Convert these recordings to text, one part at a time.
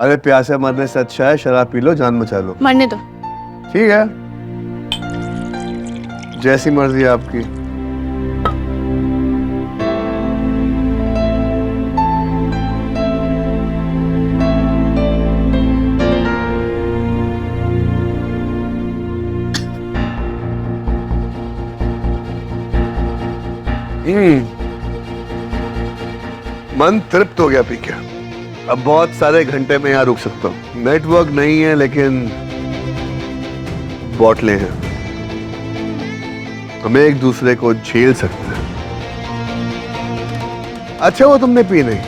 अरे प्यासे मरने से अच्छा है शराब पी लो, जान बचा लो। मरने दो। ठीक है, जैसी मर्जी आपकी। मन तृप्त हो गया पी के। अब बहुत सारे घंटे में यहाँ रुक सकता हूँ। नेटवर्क नहीं है लेकिन बोतलें हैं, हम एक दूसरे को झेल सकते हैं। अच्छा वो तुमने पी नहीं,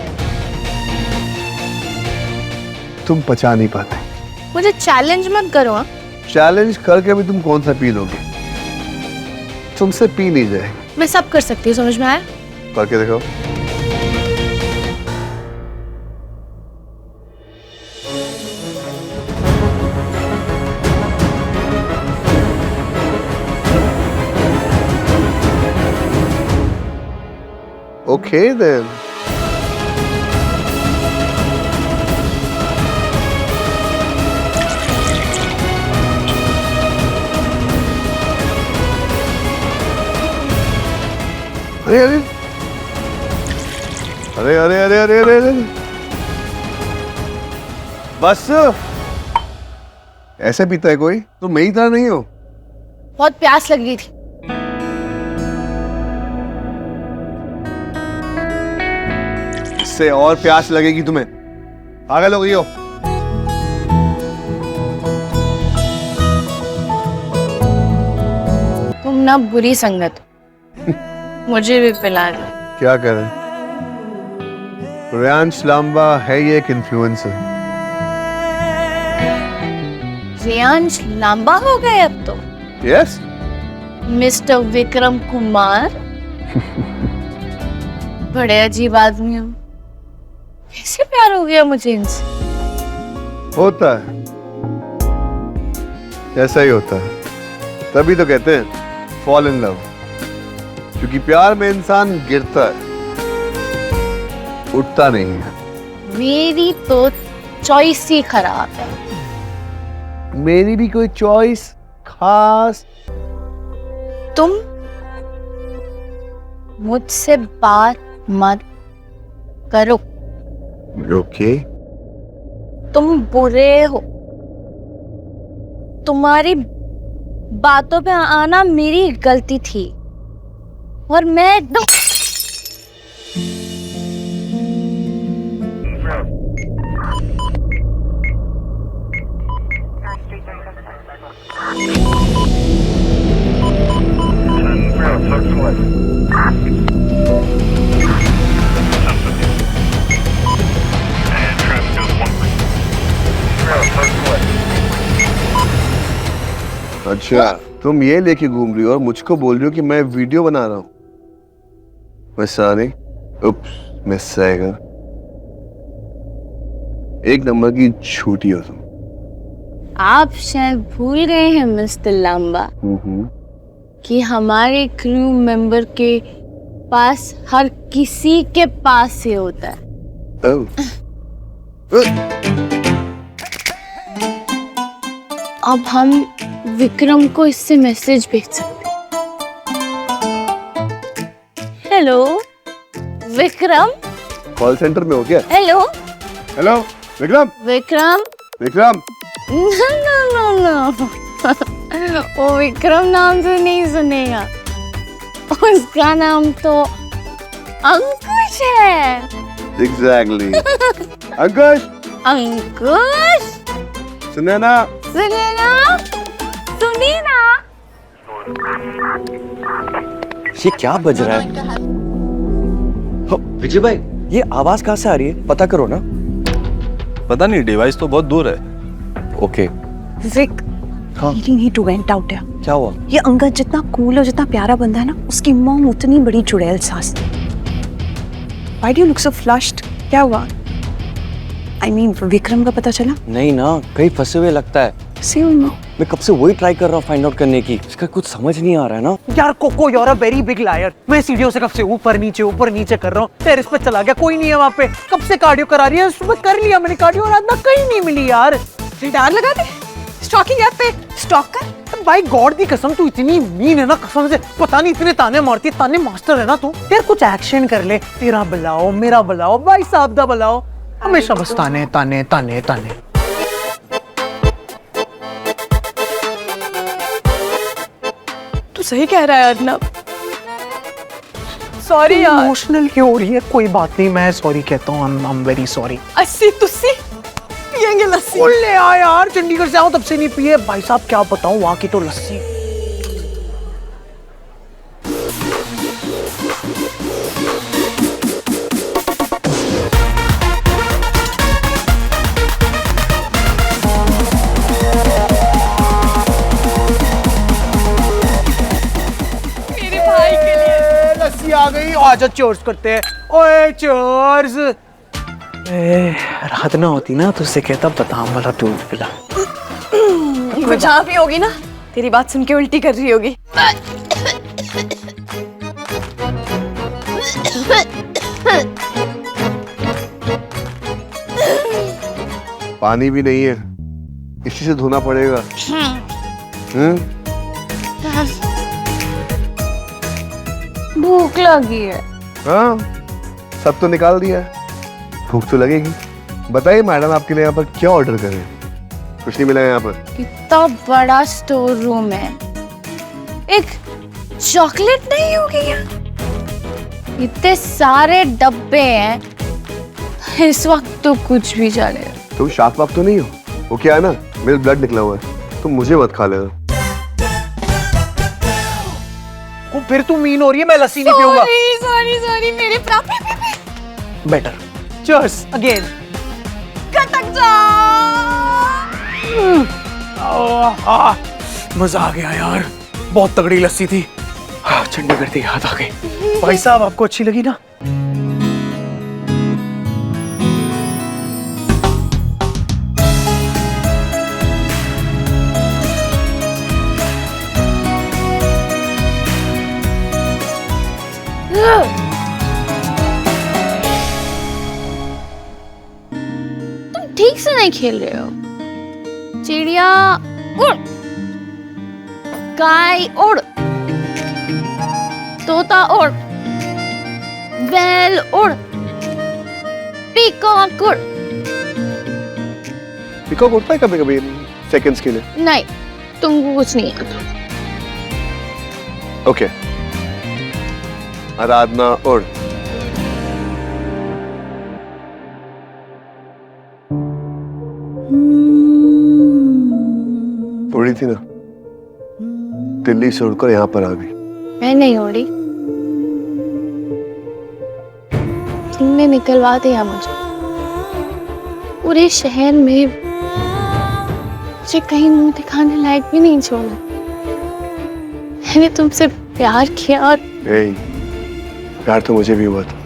तुम पचा नहीं पाते। मुझे चैलेंज मत करो। हाँ, चैलेंज करके भी तुम कौन सा पी लोगे? तुमसे पी नहीं जाएगी। मैं सब कर सकती हूँ, समझ में आया? करके देखो। Okay then. अरे अरे अरे अरे अरे अरे अरे अरे बस ऐसे पीता है कोई? तुम मेरी तरह नहीं हो। बहुत प्यास लग रही थी। इससे और प्यास लगेगी तुम्हें। पागल हो गई हो? तुम ना बुरी संगत हो। मुझे भी पिला दो। क्या कर रहे? रियांश लांबा है ये एक इन्फ्लुएंसर। रियांश लांबा हो गए अब तो। यस। मिस्टर विक्रम कुमार। बड़े अजीब आदमी हो। कैसे प्यार हो गया मुझे इनसे? होता है, ऐसा ही होता है। तभी तो कहते हैं फॉल इन लव, क्योंकि प्यार में इंसान गिरता है, उठता नहीं है। मेरी तो चॉइस ही खराब है। मेरी भी कोई चॉइस खास? तुम मुझसे बात मत करो। ओके। तुम बुरे हो। तुम्हारी बातों पे आना मेरी गलती थी और मैं एकदम अच्छा, तुम ये लेके घूम रही हो और मुझको बोल रही हो कि मैं वीडियो बना रहा हूँ। उप्स, मिस जाएगा। एक नंबर की झूठी हो तुम। आप शायद भूल गए हैं मिस्टर लांबा कि हमारे क्रू मेंबर के पास हर किसी के पास से होता है। अब हम विक्रम को इससे मैसेज भेज सकते हैं। हेलो विक्रम। कॉल सेंटर में हो क्या? Hello hello Vikram. Vikram. Vikram no no no वो विक्रम नाम से नहीं सुनेगा। उसका नाम तो अंकुश है। एग्जैक्टली। अंकुश। अंकुश सुने ना? सुने ना? सुनिए ना? ये क्या बज रहा है? विजय भाई, ये आवाज कहाँ से आ रही है? पता करो ना। पता नहीं, डिवाइस तो बहुत दूर है। ओके। विक, हाँ। नीड टू वेंट आउट है। क्या हुआ? ये अंगद जितना कूल और जितना प्यारा बंदा है ना, उसकी मॉम उतनी बड़ी चुड़ैल सास। Why do you look so flushed? क्या हुआ? I mean, विक्रम का पता चला? नहीं ना, कहीं फंसे हुए लगता है। See you, मैं कब से वही ट्राई कर रहा हूँ फाइंड आउट करने की, इसका कुछ समझ नहीं आ रहा है ना। यार Coco, you are a very big liar. मैं सीढ़ियों से कब से ऊपर नीचे कर रहा हूँ, टेरेस पे चला गया, कोई नहीं है वहाँ पे। कब से कार्डियो करा रही है, सुबह कर लिया मैंने कार्डियो, रात में कहीं नहीं मिली यार। रिडार लगा दे स्टॉकिंग ऐप पे स्टॉक कर। भाई गॉड दी कसम, तू इतनी मीन है ना, कसम से पता नहीं इतने ताने मारती है, ताने मास्टर है ना तू। यार कुछ एक्शन कर ले, तेरा बुलाओ मेरा बुलाओ भाई साहब दा बुलाओ, हमेशा बस ताने ताने ताने ताने। तू सही कह रहा है अर्नब, सॉरी यार। इमोशनल क्यों हो रही है? कोई बात नहीं, मैं सॉरी कहता हूँ, आई एम वेरी सॉरी। अस्सी तुस्सी पियेंगे लस्सी। बोल ले आ यार, चंडीगढ़ से आऊं तब से नहीं पिए भाई साहब, क्या बताऊं वहां की तो लस्सी। मेरे भाई के लिए लस्सी आ गई, आजा चीयर्स करते हैं। ओए चीयर्स। रात ना होती ना तो उससे कहता बादाम वाला दूध पिला। वो जहाँ भी होगी ना, तेरी बात सुन के उल्टी कर रही होगी। पानी भी नहीं है, इसी से धोना पड़ेगा। भूख लगी है। हाँ, सब तो निकाल दिया है, भूख तो लगेगी। बताइए मैडम, आपके लिए यहाँ पर क्या ऑर्डर करें? कुछ नहीं मिला यहाँ पर। कितना बड़ा स्टोर रूम है, एक चॉकलेट नहीं होगी यहाँ? इतने सारे डब्बे हैं, इस वक्त तो कुछ भी चलेगा। तुम शाक वाक तो नहीं हो? वो क्या है ना, मेरे ब्लड निकला हुआ है, तुम मुझे मत खा लेना। फिर तू मीन हो रही है, मैं लस्सी नहीं पीऊंगा। सॉरी सॉरी मेरे प्राप्त। Better cheers again. कटक जा। मजा आ गया यार, बहुत तगड़ी लस्सी थी। चंडीगढ़ की याद आ गई। भाई साहब आपको अच्छी लगी ना? तुम ठीक से नहीं खेल रहे हो। चिड़िया उड़, गाय उड़, तोता उड़, बैल उड़, पीकॉक उड़। पीकॉक उड़ता है कभी कभी सेकंड्स के लिए। नहीं, तुमको कुछ नहीं आता। ओके, आराधना उड़। उड़ी थी ना, दिल्ली से उड़कर यहाँ पर आ गई। मैं नहीं उड़ी, तुमने निकलवा दिया मुझे। पूरे शहर में मुझे कहीं मुंह दिखाने लायक भी नहीं छोड़ा। मैंने तुमसे प्यार किया और प्यार तो मुझे भी हुआ था।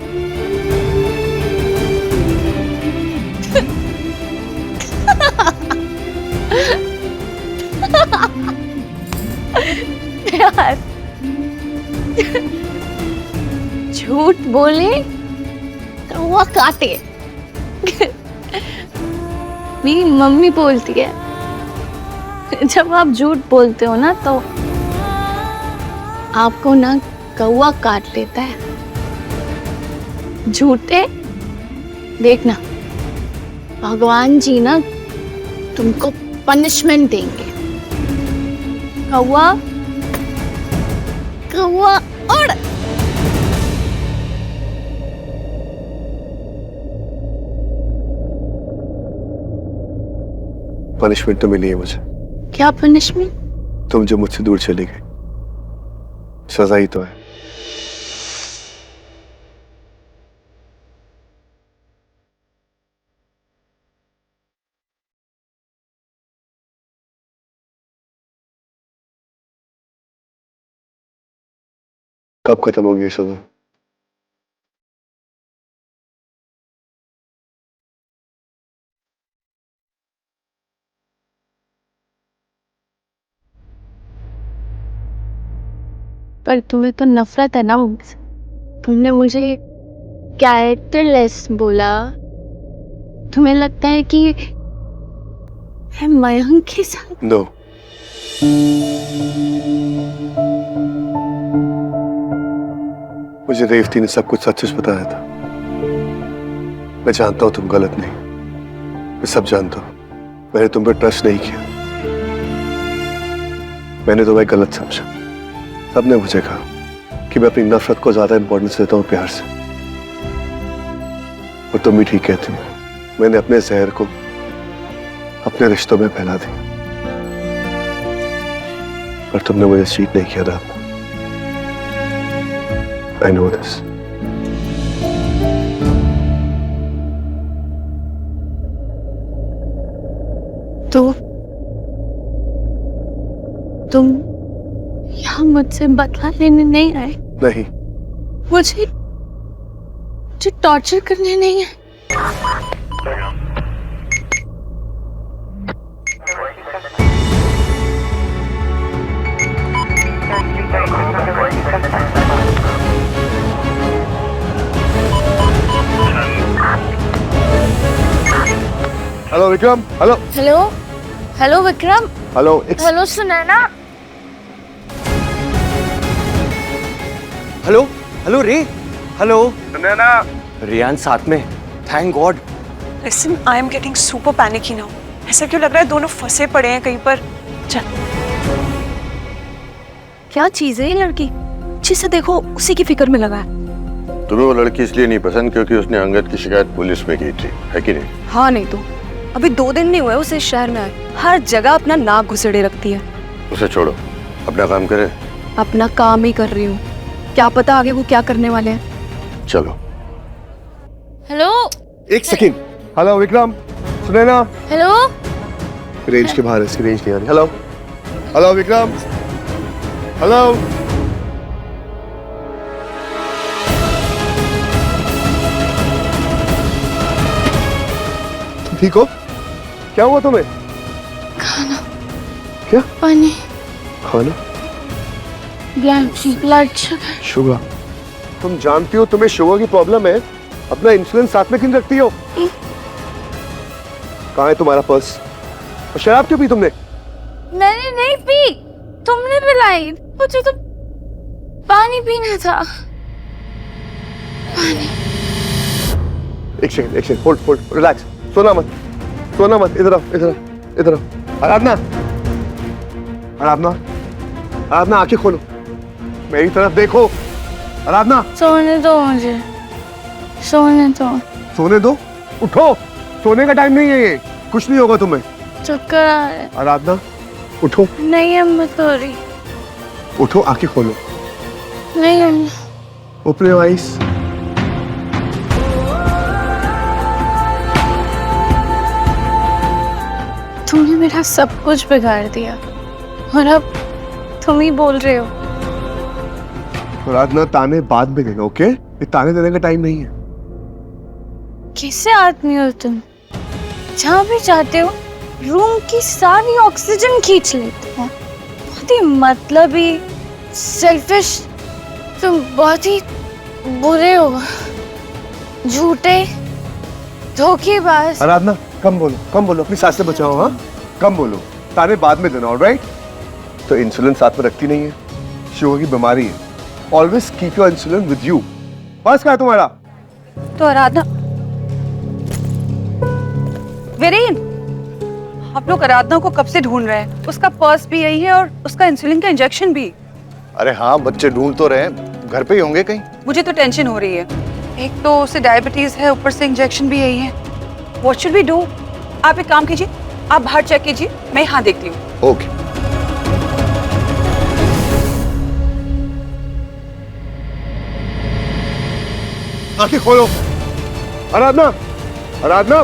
प्यार झूठ बोले तो वो काटे। मेरी मम्मी बोलती है, जब आप झूठ बोलते हो ना तो आपको ना कौवा काट लेता है। झूठे देखना, भगवान जी ना तुमको पनिशमेंट देंगे। कौवा कौवा उड़। पनिशमेंट तो मिली है मुझे। क्या पनिशमेंट? तुम जो मुझसे दूर चली गई, सजा ही तो है। कब खत्म होगी ये सजा? पर तुम्हें तो नफरत है ना मुझसे। तुमने मुझे कैरेक्टरलेस बोला। तुम्हें लगता है कि मैं मयंक के साथ नो मुझे रेवती ने सब कुछ सच सच बताया था। मैं जानता हूं तुम गलत नहीं, मैं सब जानता हूं। मैंने तुम पर ट्रस्ट नहीं किया, मैंने तुम्हें गलत समझा। सबने मुझे कहा कि मैं अपनी नफरत को ज्यादा इंपॉर्टेंस देता हूं प्यार से, और तुम भी ठीक कहती हो। मैंने अपने जहर को अपने रिश्तों में फैला दिया, पर तुमने मुझे चीट नहीं किया था। I know this. तो तुम यहाँ मुझसे बदला लेने नहीं आए? नहीं, मुझे टॉर्चर करने नहीं है। Hello Vikram. Hello hello hello Vikram. Hello hello Sunaina. Hello hello रे, हेलो रियान साथ में, thank God. Listen, I am getting super panicky now. ऐसा क्यों लग रहा है दोनों फंसे पड़े हैं कहीं पर? चल। क्या चीज है ये लड़की? जिसे देखो उसी की फिक्र में लगा है। तुम्हें वो लड़की इसलिए नहीं पसंद क्योंकि उसने अंगद की शिकायत पुलिस में की थी, है कि नहीं? हाँ नहीं तो अभी 2 दिन नहीं हुए उसे इस शहर में आए, हर जगह अपना नाक घुसेड़े रखती है। उसे छोड़ो, अपना काम करे। अपना काम ही कर रही हूँ, क्या पता आगे वो क्या करने वाले हैं। चलो। हेलो एक second. Hello Vikram, Sunaina. Hello. Range के बाहर है, इसकी रेंज नहीं आ रही। Hello hello Vikram. हेलो तुम ठीक हो? क्या हुआ तुम्हें? खाना। क्या? पानी। खाना? Blood sugar. शुगर? तुम जानती हो तुम्हें शुगर की प्रॉब्लम है, अपना इंसुलिन साथ में क्यों रखती हो? कहाँ है तुम्हारा पर्स? और शराब क्यों पी तुमने? मैंने नहीं पी, तुमने पिलाई। मुझे तो पानी पीना था। पानी। एक सेकंड, होल्ड, रिलैक्स। सोना मत, इधर आओ। आराधना, आंखें खोलो, मेरी तरफ देखो। आराधना, सोने दो मुझे, सोने दो। उठो, सोने का टाइम नहीं है ये, कुछ नहीं होगा तुम्हें। चक्कर आ रहा है। आराधना उठो। नहीं हिम्मत हो रही। उठो, आंखें खोलो। नहीं। Open your eyes. तुमने मेरा सब कुछ बिगाड़ दिया और अब तुम ही बोल रहे हो। आराधना, ताने बाद में देना, ओके? ये ताने देने का टाइम नहीं है। कैसे आदमी हो तुम? जहाँ भी जाते हो रूम की सारी ऑक्सीजन खींच लेते हो। बहुत ही मतलबी, सेल्फिश। तुम बहुत ही बुरे हो, झूठे, धोखेबाज। आराधना कम बोलो, अपनी सांसें बचाओ। हाँ, कम बोलो, ताने बाद में देना, ऑलराइट? तो इंसुलिन साथ में रखती नहीं है, शुगर की बीमारी है। Always keep your insulin with you. पास क्या है तुम्हारा? तो आराधना, वीरेन, आप लोग आराधना को कब से ढूंढ रहे हैं? उसका पर्स भी यही है और उसका इंसुलिन का इंजेक्शन भी। अरे हाँ, बच्चे ढूंढ तो रहे हैं, घर पे ही होंगे कहीं। मुझे तो टेंशन हो रही है, एक तो उसे डायबिटीज है, ऊपर से इंजेक्शन भी यही है। What should we do? आप एक काम कीजिए, आप बाहर चेक कीजिए, मैं यहाँ देखती हूँ। ओके। आंखें खोलो। आराधना,